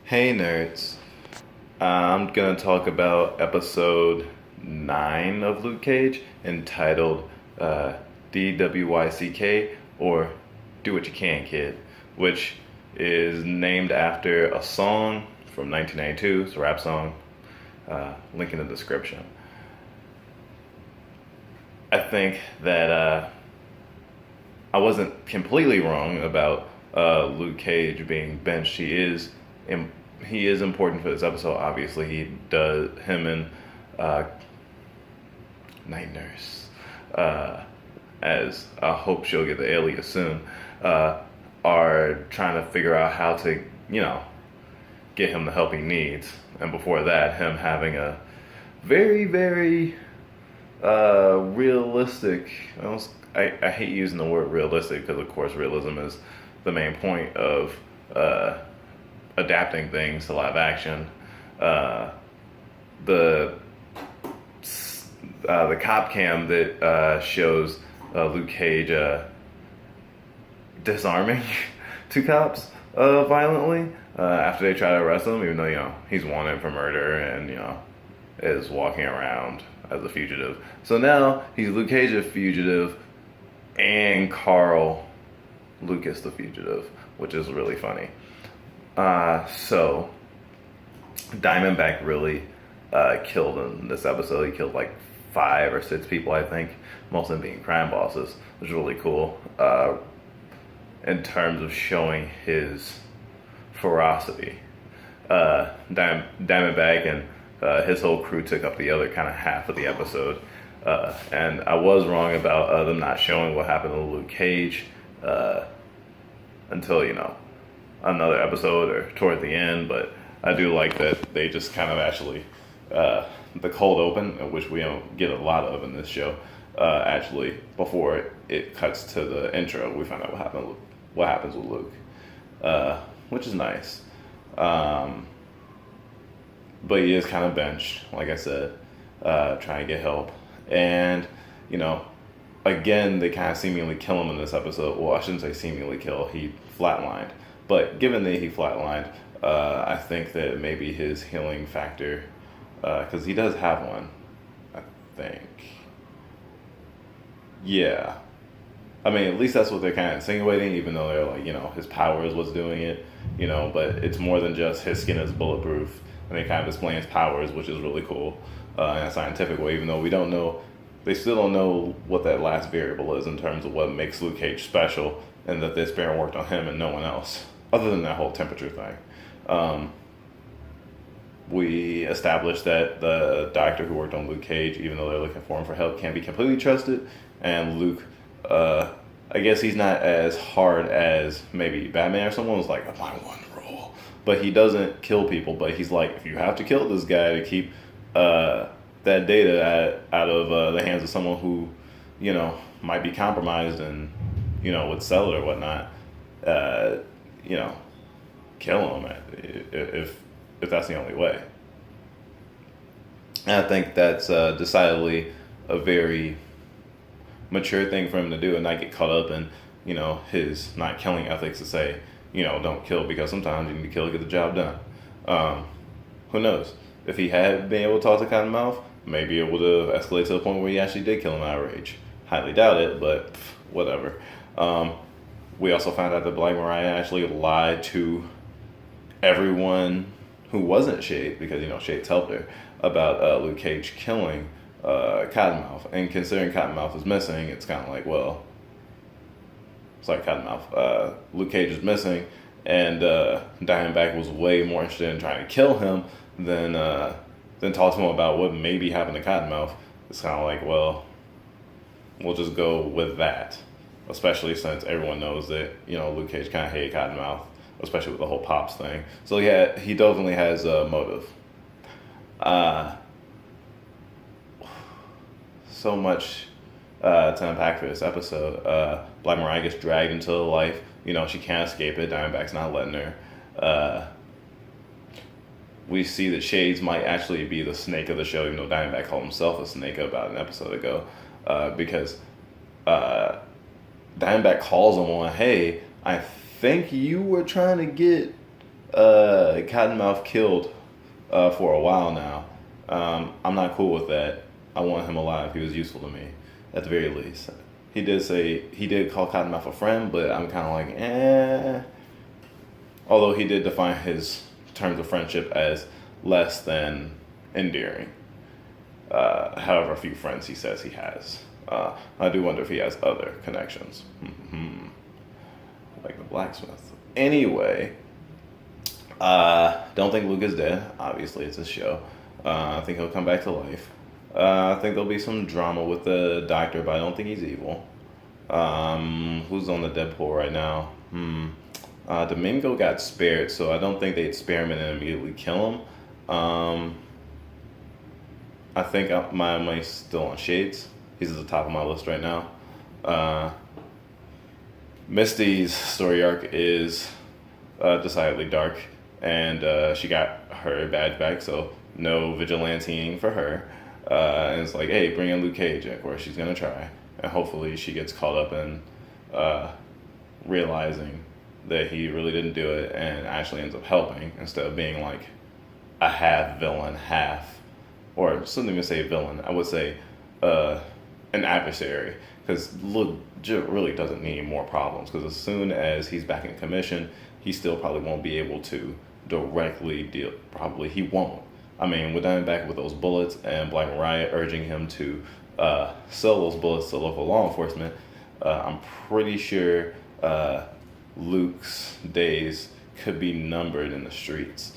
Hey nerds. I'm gonna talk about episode 9 of Luke Cage entitled DWYCK or Do What You Can Kid, which is named after a song from 1992. It's a rap song. Link in the description. I think that I wasn't completely wrong about Luke Cage being benched. Im- he is important for this episode. Obviously, he does him and uh, Night Nurse, uh, as I hope she'll get the alias soon, uh, are trying to figure out how to you know get him the help he needs. And before that, him having a very realistic. I hate using the word realistic because, of course, realism is the main point of uh, adapting things to live action. Uh, the the cop cam that shows Luke Cage disarming two cops violently after they try to arrest him, even though he's wanted for murder and is walking around as a fugitive. So now he's Luke Cage a fugitive and Carl Lucas the fugitive, which is really funny. So Diamondback really killed in this episode. He killed like 5 or 6 people, I think, most of them being crime bosses, which is really cool in terms of showing his ferocity. Diamondback and his whole crew took up the other kind of half of the episode. And I was wrong about them not showing what happened to Luke Cage until, another episode or toward the end. But I do like that they just kind of actually, the cold open, which we don't get a lot of in this show, actually, before it cuts to the intro, we find out what happens with Luke, which is nice. But he is kind of benched, like I said, trying to get help. And, again, they kind of seemingly kill him in this episode. Well, I shouldn't say seemingly kill, he flatlined. But given that he flatlined, I think that maybe his healing factor, because he does have one, I think. Yeah. I mean, at least that's what they're kind of insinuating, even though they're like, his power is what's doing it, but it's more than just his skin is bulletproof. And they kind of explain his powers, which is really cool in a scientific way, even though they still don't know what that last variable is in terms of what makes Luke Cage special, and that this experiment worked on him and no one else, other than that whole temperature thing. We established that the doctor who worked on Luke Cage, even though they're looking for him for help, can't be completely trusted. And Luke, I guess he's not as hard as maybe Batman or someone was like, my one rule. But he doesn't kill people. But he's like, if you have to kill this guy to keep that data out of the hands of someone who, might be compromised and, would sell it or whatnot, you know, kill him if that's the only way. And I think that's decidedly a very mature thing for him to do and not get caught up in, his not killing ethics to say, don't kill because sometimes you need to kill to get the job done. Who knows? If he had been able to talk to Cottonmouth, maybe it would have escalated to the point where he actually did kill him out of rage. Highly doubt it, but whatever. We also found out that Black Mariah actually lied to everyone who wasn't Shade, because Shade's helped her, about Luke Cage killing Cottonmouth. And considering Cottonmouth is missing, it's kind of like, well, sorry, Cottonmouth. Luke Cage is missing, and Diamondback was way more interested in trying to kill him than talk to him about what maybe happened to Cottonmouth. It's kind of like, well, we'll just go with that, especially since everyone knows that Luke Cage kind of hated Cottonmouth, especially with the whole Pops thing. So yeah, he definitely has a motive. So much to unpack for this episode. Black Mariah gets dragged into the life. She can't escape it. Diamondback's not letting her. We see that Shades might actually be the snake of the show, even though Diamondback called himself a snake about an episode ago. Because Diamondback calls him on, hey, I think you were trying to get Cottonmouth killed for a while now. I'm not cool with that. I want him alive. He was useful to me, at the very least. He did call Cottonmouth a friend, but I'm kind of like, eh. Although he did define his terms of friendship as less than endearing. However few friends he says he has. I do wonder if he has other connections. Mm-hmm. Like the blacksmith. Anyway, don't think Luke is dead. Obviously, it's a show. I think he'll come back to life. I think there'll be some drama with the doctor, but I don't think he's evil. Who's on the Deadpool right now? Domingo got spared, so I don't think they'd spare him and immediately kill him. I think my money's still on Shades. He's at the top of my list right now. Misty's story arc is decidedly dark, and she got her badge back, so no vigilanteing for her. And it's like, hey, bring in Luke Cage, and of course she's gonna try, and hopefully she gets caught up in realizing that he really didn't do it, and actually ends up helping instead of being like a half villain, or something to say villain. I would say an adversary, because Luke really doesn't need more problems, because as soon as he's back in commission, he still probably won't be able to directly deal. Probably he won't. I mean, with Diamondback with those bullets and Black Mariah urging him to sell those bullets to local law enforcement, I'm pretty sure Luke's days could be numbered in the streets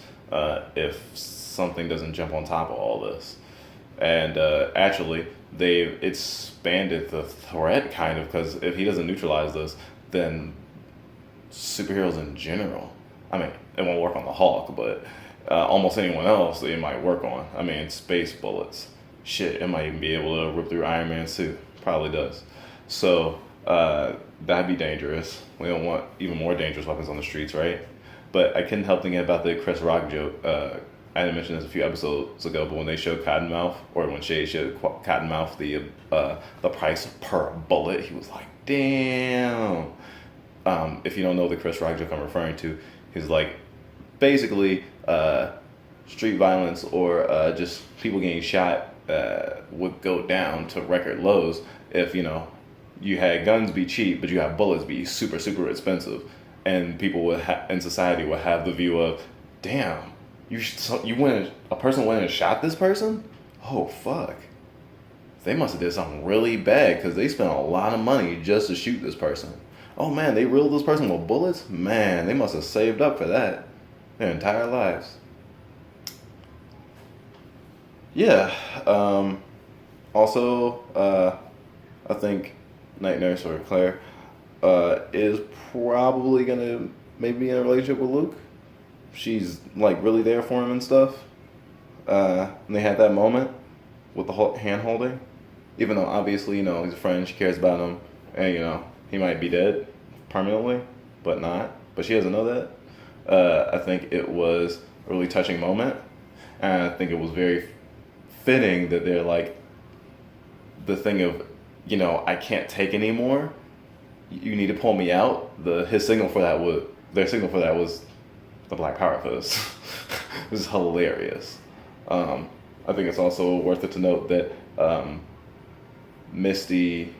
if something doesn't jump on top of all this. And actually, they've expanded the threat kind of, because if he doesn't neutralize this, then superheroes in general, I mean, it won't work on the Hulk, but almost anyone else it might work on. I mean, space bullets. Shit, it might even be able to rip through Iron Man's suit. Probably does. So that'd be dangerous. We don't want even more dangerous weapons on the streets, right? But I couldn't help thinking about the Chris Rock joke. I had mentioned this a few episodes ago, but when they showed Cottonmouth, or when Shay showed Cottonmouth the price per bullet, he was like, damn. If you don't know the Chris Rock joke I'm referring to, he's like, basically, street violence or just people getting shot would go down to record lows if, you had guns be cheap, but you had bullets be super, super expensive. And people would in society would have the view of, damn, a person went and shot this person? Oh, fuck. They must have did something really bad, because they spent a lot of money just to shoot this person. Oh man, they reeled this person with bullets? Man, they must have saved up for that their entire lives. Yeah. Also, I think Night Nurse, or Claire, is probably gonna maybe be in a relationship with Luke. She's like really there for him and stuff. And they had that moment with the hand holding, even though obviously he's a friend, she cares about him, and he might be dead permanently, but not. But she doesn't know that. I think it was a really touching moment, and I think it was very fitting that they're like the thing of, I can't take anymore. You need to pull me out. Their signal for that was the Black Power fist. It was hilarious. I think it's also worth it to note that Misty,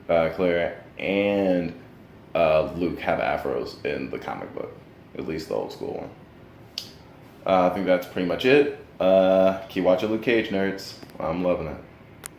Claire, and Luke have afros in the comic book, at least the old school one. I think that's pretty much it. Keep watching Luke Cage, nerds. I'm loving it.